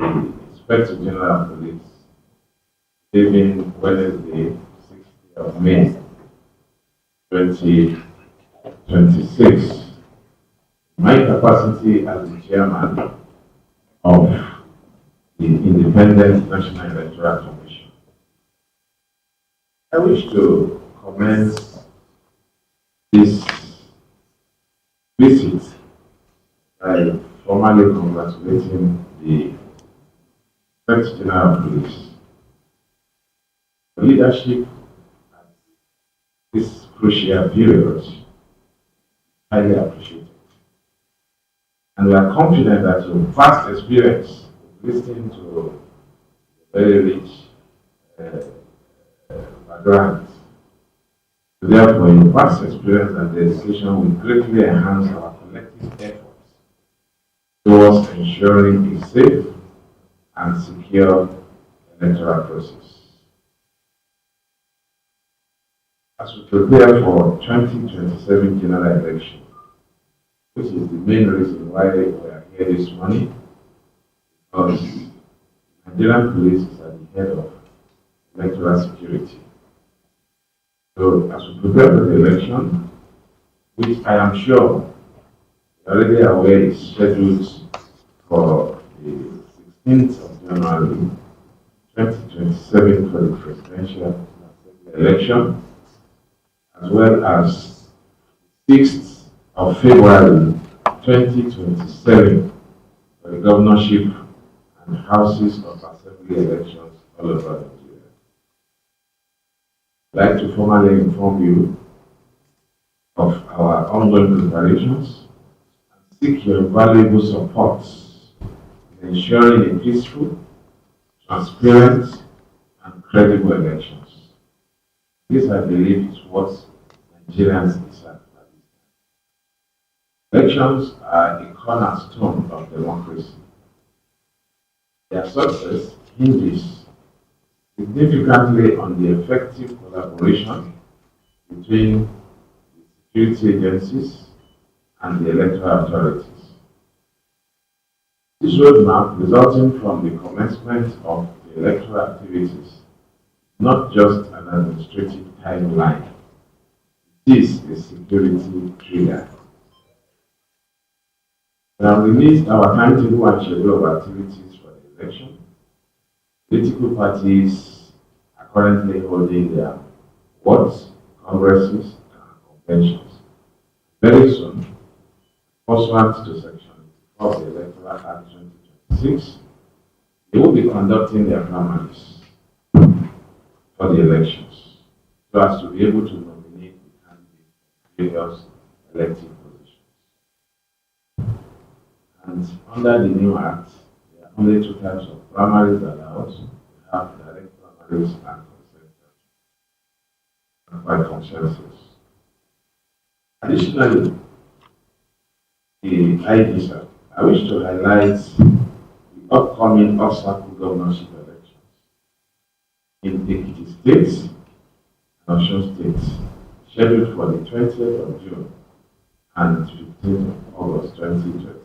the Inspector General of Police leaving Wednesday, 6th of May, 2026. My capacity as the chairman of the Independent National Electoral Commission, I wish to commence this visit by formally congratulating the Inspector General of Police for leadership at this crucial period. Highly appreciated. And we are confident that your vast experience listening to very rich background. Therefore, your vast experience and dedication will greatly enhance our collective efforts towards ensuring a safe and secure electoral process. As we prepare for 2027 general election, which is the main reason why we are here this morning, because Nigerian police is at the head of electoral security. So as we prepare for the election, which I am sure you're already aware is scheduled for the 16th of January 2027 for the presidential election, as well as 6th of February 2027 for the governorship and houses of assembly elections all over Nigeria. I'd like to formally inform you of our ongoing preparations and seek your valuable support in ensuring a peaceful, transparent, and credible elections. This, I believe, is what Nigerians deserve. Elections are a cornerstone of democracy. Their success hinges significantly on the effective collaboration between the security agencies and the electoral authorities. This roadmap, resulting from the commencement of the electoral activities, not just an administrative timeline, it is a security trigger. We have released our timetable and schedule of activities for the election. Political parties are currently holding their wards, congresses, and conventions. Very soon, pursuant to Section 4 of the Electoral Act 2026, they will be conducting their primaries for the elections, so as to be able to nominate the candidates for various elective positions. And under the new act, there are only two types of primaries allowed. We have direct primaries and by consensus. Additionally, the IDSA, I wish to highlight the upcoming off-cycle governorship elections in Ekiti State and Osun State, scheduled for the 20th of June and 15th of August 2026.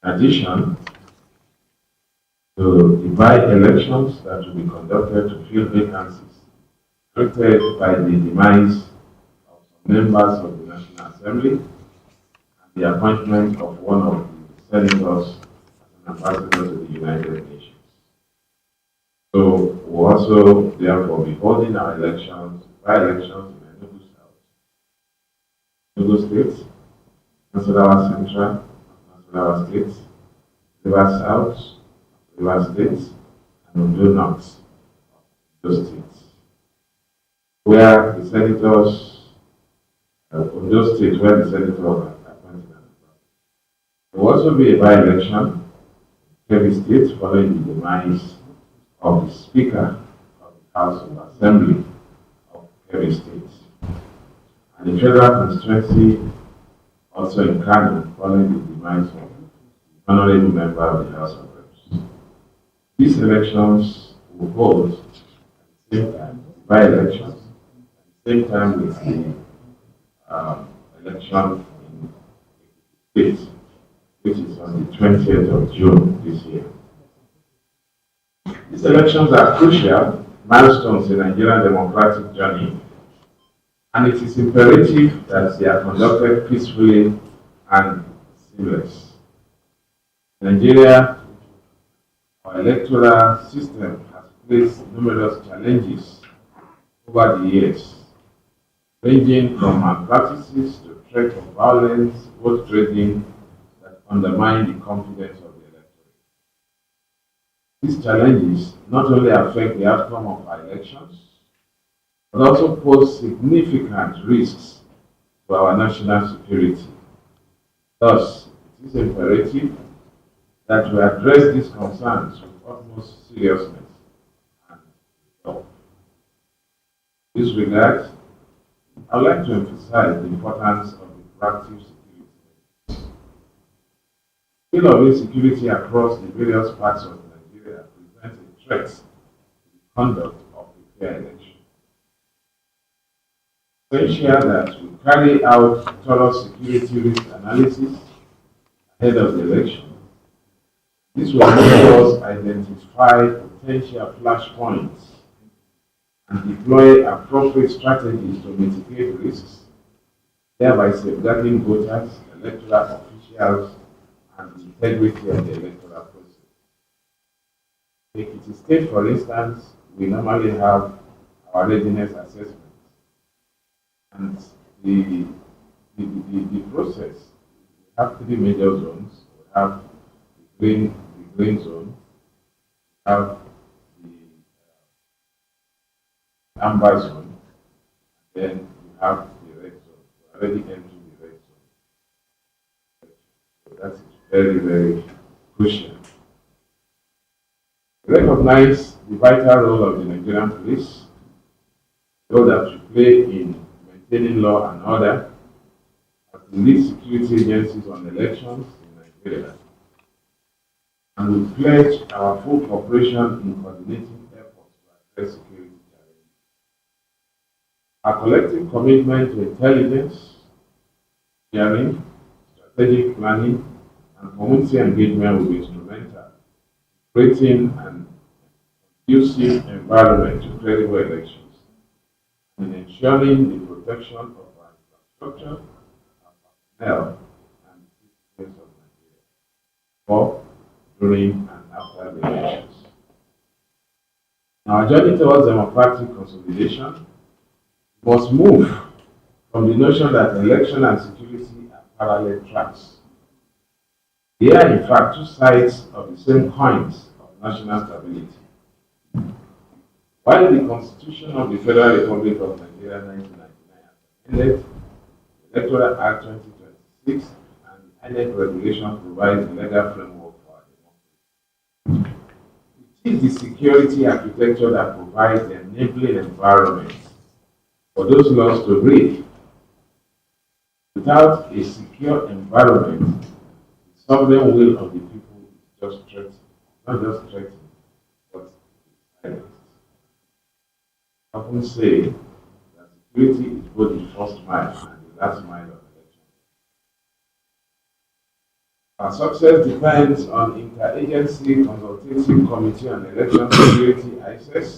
In addition to the by-elections that will be conducted to fill vacancies created by the demise of some members of the National Assembly and the appointment of one of the senators as an ambassador to the United Nations. So we'll also therefore be holding our elections, by-elections in Enugu State, Nasarawa Central, Nasarawa State, Rivers South, Rivers State, and Ondo North, those states, where the senators, Ondo State, where the senators are appointed. There will also be a by-election in Kebbi State following the demise of the Speaker of the House of Assembly of Kebbi State, and the federal constituency also in Kano following the demise of the honorable member of the House of Reps. These elections will hold at the same time, by-elections, at the same time with the election in the state. which is on the 20th of June this year. These elections are crucial milestones in Nigerian democratic journey, and it is imperative that they are conducted peacefully and seamless. In Nigeria, our electoral system has faced numerous challenges over the years, ranging from malpractices to threat of violence, vote trading that undermine the confidence of the electorate. These challenges not only affect the outcome of our elections, but also pose significant risks to our national security. Thus, it is imperative that we address these concerns with utmost seriousness and resolve. In this regard, I would like to emphasize the importance of the proactive security measures. The field of insecurity across the various parts of Nigeria presents a threat to the conduct of a fair election. Essential that we carry out thorough security risk analysis ahead of the election. This will help us identify potential flashpoints and deploy appropriate strategies to mitigate risks, thereby safeguarding voters, electoral officials, and the integrity of the electoral process. Take Ekiti State, for instance, we normally have our readiness assessment. And the process, we have three major zones. We have the green zone, we have the amber zone, and then we have the red zone. We already entering the red zone. So that is very, very crucial. We recognize the vital role of the Nigerian police, the role that we play in maintaining law and order as the lead security agencies on elections in Nigeria. And we pledge our full cooperation in coordinating efforts to address security challenges. Our collective commitment to intelligence, sharing, strategic planning, and community engagement will be instrumental in creating an conducive environment to credible elections and ensuring the protection of our infrastructure, our personnel, and the citizens of Nigeria before, during, and after the elections. Our journey towards democratic consolidation must move from the notion that election and security are parallel tracks. They are, in fact, two sides of the same coins of national stability. While the Constitution of the Federal Republic of Nigeria 1999 amended, the Electoral Act 2026 and the INEC regulation provide the legal framework for our democracy. It is the security architecture that provides the enabling environment for those laws to breathe. Without a secure environment, the sovereign will of the people is just threatened, not just threatened, but silenced. I often say that security is both the first mile and the last mile of election. Our success depends on Interagency Consultative Committee on Election Security (ICES),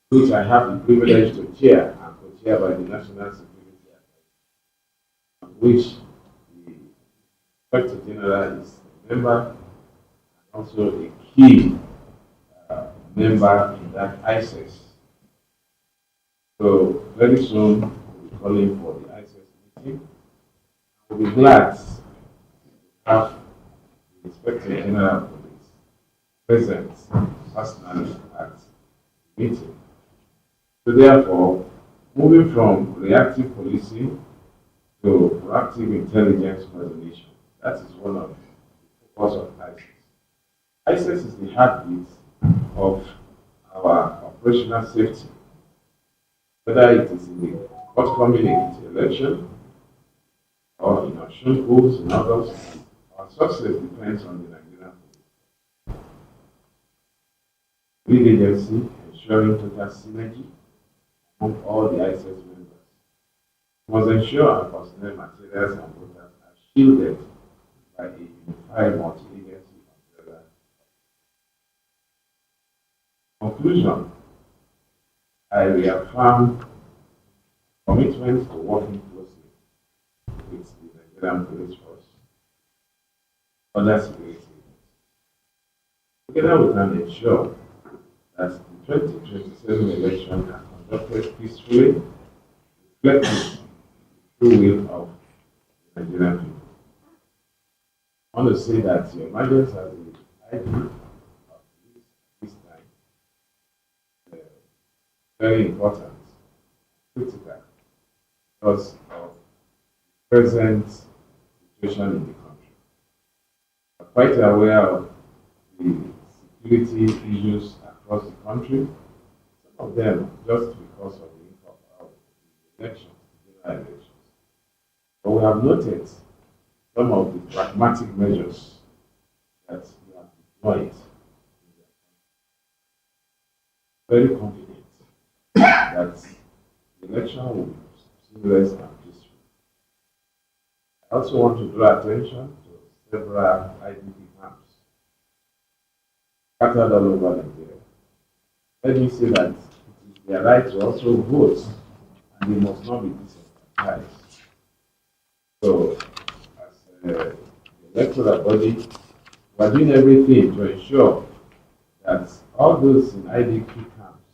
which I have the privilege to chair and co-chair by the National Security Advisory, of which the Inspector General is a member and also a key member in that ICES. So very soon we'll be calling for the ICES meeting. We'll be glad to have the Inspector General of Police present personally at the meeting. So therefore, moving from reactive policing to proactive intelligence resolution, that is one of the focus of ICES. ICES is the heartbeat of our operational safety, whether it is in the forthcoming election or in our schools and others. Our success depends on the Nigerian police. Lead agency ensuring total synergy among all the ICES members. We must ensure our personnel, materials, and voters are shielded by a identify multi-agency umbrella. Conclusion, I reaffirm commitment to working closely with the Nigerian Police Force, other security agents. Together we can ensure that the 2027 election are conducted peacefully, reflecting the true will of the Nigerian people. I want to say that your emergence as the ID of this time is very important, critical, because of the present situation in the country. I'm quite aware of the security issues across the country, some of them just because of the elections, the general elections. But we have noted some of the pragmatic measures that we have deployed. Very confident that the election will be seamless and peaceful. I also want to draw attention to several IDP camps scattered all over Nigeria. Let me say that it is their right to also vote, and they must not be disenfranchised. So, as the electoral body, we are doing everything to ensure that all those in IDP camps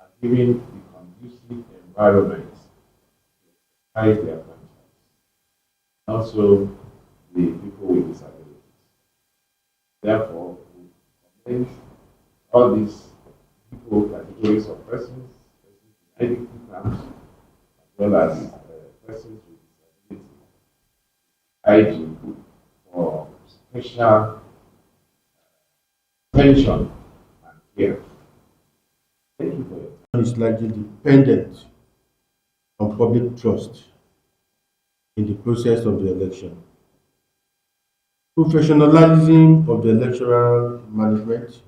are given the conducive environment to exercise their franchise. Also, the people with disabilities. Therefore, we commend all these people, categories of persons in IDP camps, as well as persons with disabilities, IG for special attention and care. Thank you for your time. Is largely dependent on public trust in the process of the election. Professionalism of the electoral management,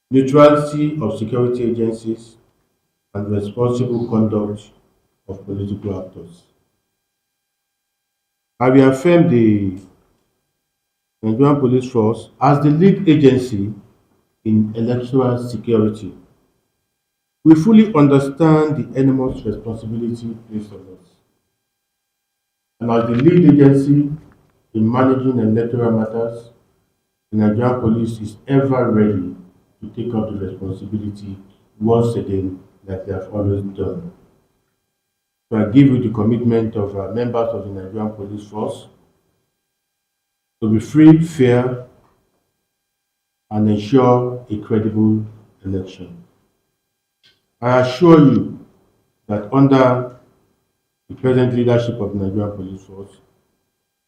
neutrality of security agencies, and responsible conduct of political actors. I reaffirm the Nigerian Police Force as the lead agency in electoral security. We fully understand the enormous responsibility placed on us. And as the lead agency in managing electoral matters, the Nigerian Police is ever ready to take up the responsibility once again, like they have always done. So I give you the commitment of members of the Nigerian Police Force to be free, fair, and ensure a credible election. I assure you that under the present leadership of the Nigerian Police Force,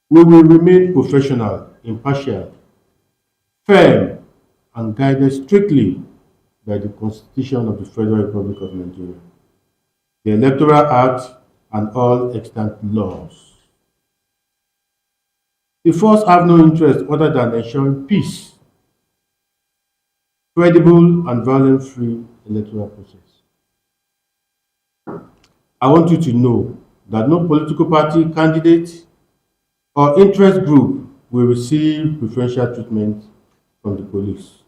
we will remain professional, impartial, firm, and guided strictly by the Constitution of the Federal Republic of Nigeria, the Electoral Act, and all extant laws. The force have no interest other than ensuring peace, credible and violence-free electoral process. I want you to know that no political party, candidate, or interest group will receive preferential treatment from the police.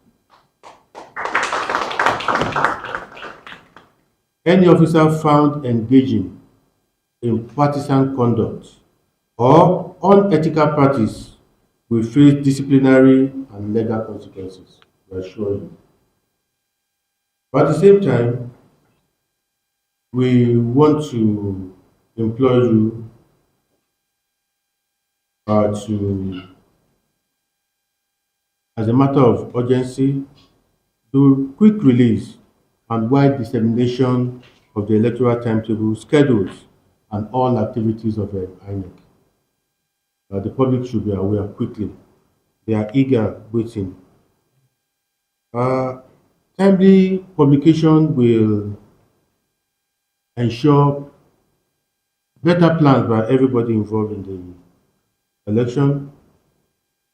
Any officer found engaging in partisan conduct or unethical practice will face disciplinary and legal consequences, I assure you. But at the same time, we want to implore you to, as a matter of urgency, do quick release and wide dissemination of the electoral timetable, schedules, and all activities of the INEC. The public should be aware quickly. They are eager, waiting. Timely publication will ensure better plans by everybody involved in the election.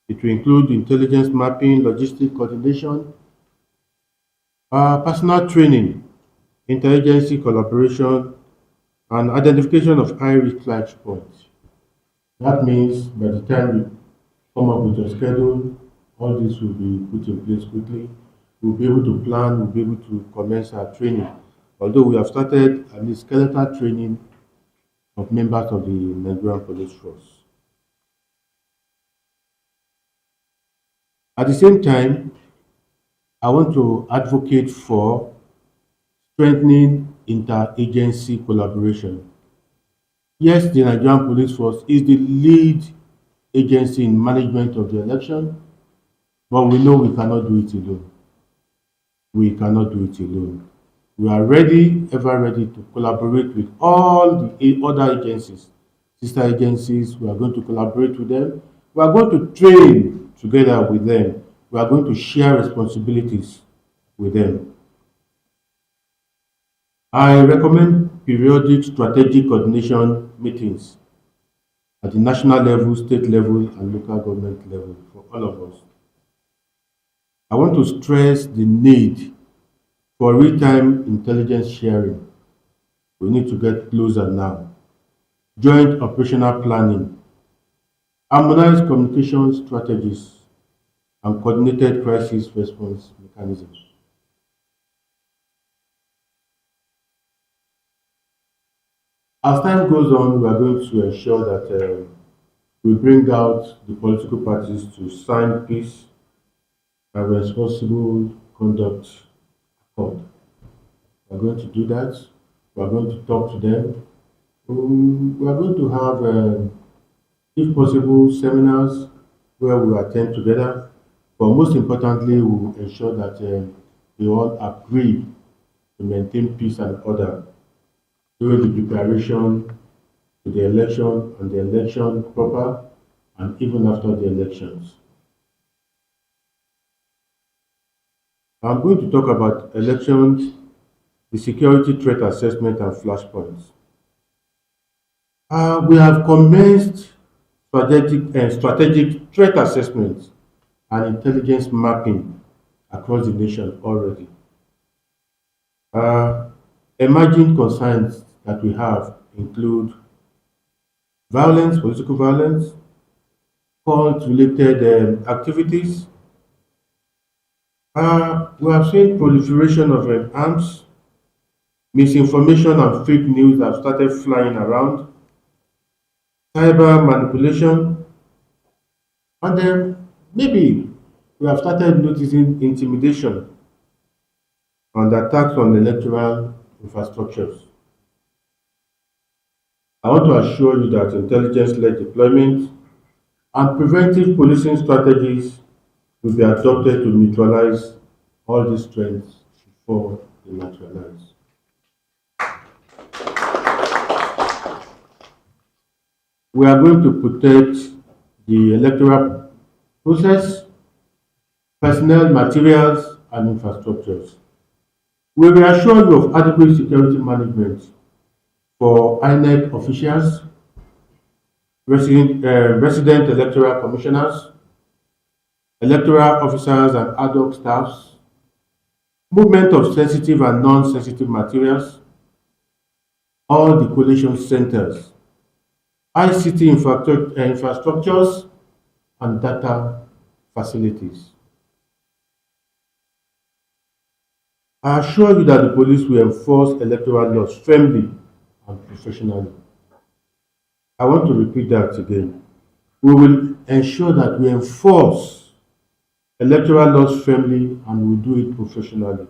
It will include intelligence mapping, logistic coordination, personal training, interagency collaboration, and identification of high-risk flight points. That means by the time come up with a schedule. All this will be put in place quickly. We'll be able to plan, we'll be able to commence our training. Although we have started at least skeletal training of members of the Nigerian Police Force. At the same time, I want to advocate for strengthening interagency collaboration. Yes, the Nigerian Police Force is the lead agency in management of the election, but we know we cannot do it alone. We cannot do it alone. We are ready, ever ready to collaborate with all the other agencies, sister agencies. We are going to collaborate with them. We are going to train together with them. We are going to share responsibilities with them. I recommend periodic strategic coordination meetings at the national level, state level, and local government level for all of us. I want to stress the need for real-time intelligence sharing. We need to get closer now. Joint operational planning, harmonized communication strategies, and coordinated crisis response mechanisms. As time goes on, we are going to ensure that we bring out the political parties to sign peace and responsible conduct accord. We are going to do that. We are going to talk to them. We are going to have, if possible, seminars where we attend together. But most importantly, we will ensure that we all agree to maintain peace and order during the preparation to the election and the election proper and even after the elections. I'm going to talk about elections, the security threat assessment and flashpoints. We have commenced strategic threat assessment and intelligence mapping across the nation already. Uh, Emerging concerns that we have include violence, political violence, cult-related activities. We have seen proliferation of arms, misinformation and fake news have started flying around, cyber manipulation, and then maybe we have started noticing intimidation and attacks on electoral infrastructures. I want to assure you that intelligence-led deployment and preventive policing strategies will be adopted to neutralize all these trends before they materialize. We are going to protect the electoral process, personnel, materials, and infrastructures. We reassure you of adequate security management for INEC officials, resident electoral commissioners, electoral officers and ad hoc staffs, movement of sensitive and non-sensitive materials, all the collation centers, ICT infrastructures, and data facilities. I assure you that the police will enforce electoral laws firmly and professionally. I want to repeat that again. We will ensure that we enforce electoral laws firmly and we do it professionally.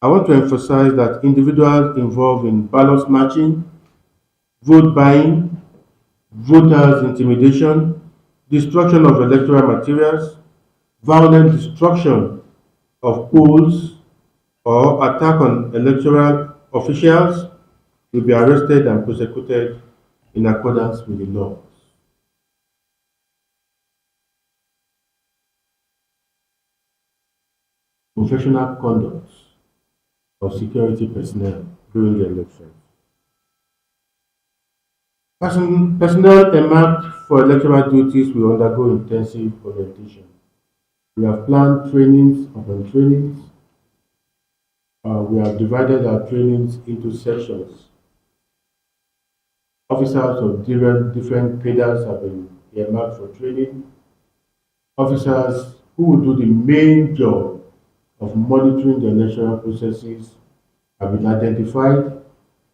I want to emphasize that individuals involved in ballot snatching, vote buying, voters intimidation, destruction of electoral materials, violent destruction of polls, or attack on electoral officials will be arrested and prosecuted in accordance with the law. Professional conduct of security personnel during the elections. Personnel earmarked for electoral duties will undergo intensive orientation. We have planned trainings upon trainings. We have divided our trainings into sections. Officers of different cadres have been earmarked for training. Officers who will do the main job of monitoring the electoral processes have been identified,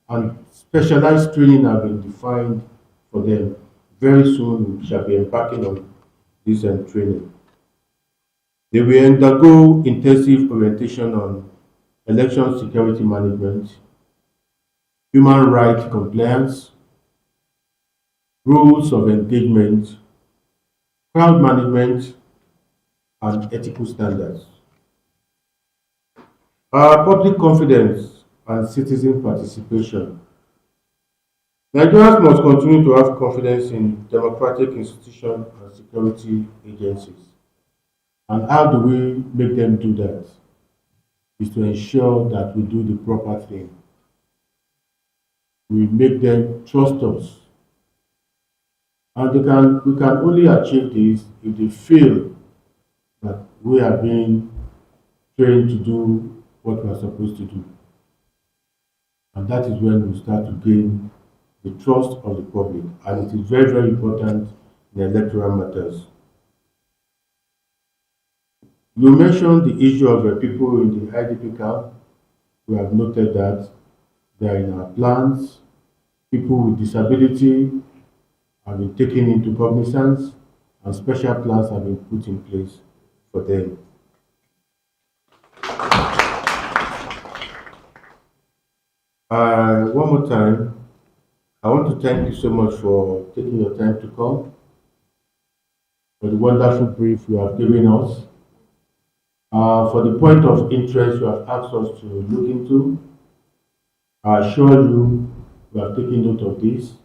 and specialized training have been defined for them. Very soon we shall be embarking on this training. They will undergo intensive orientation on election security management, human rights compliance, rules of engagement, crowd management, and ethical standards. Public confidence and citizen participation. Nigerians must continue to have confidence in democratic institutions and security agencies. And how do we make them do that? Is to ensure that we do the proper thing. We make them trust us. And we can only achieve this if they feel that we are being trained to do what we are supposed to do. And that is when we start to gain the trust of the public. And it is very, very important in electoral matters. You mentioned the issue of people in the IDP camp. We have noted that they are in our plans. People with disability have been taken into cognizance, and special plans have been put in place for them. One more time, I want to thank you so much for taking your time to come, for the wonderful brief you have given us, for the point of interest you have asked us to look into. I assure you we have taken note of this,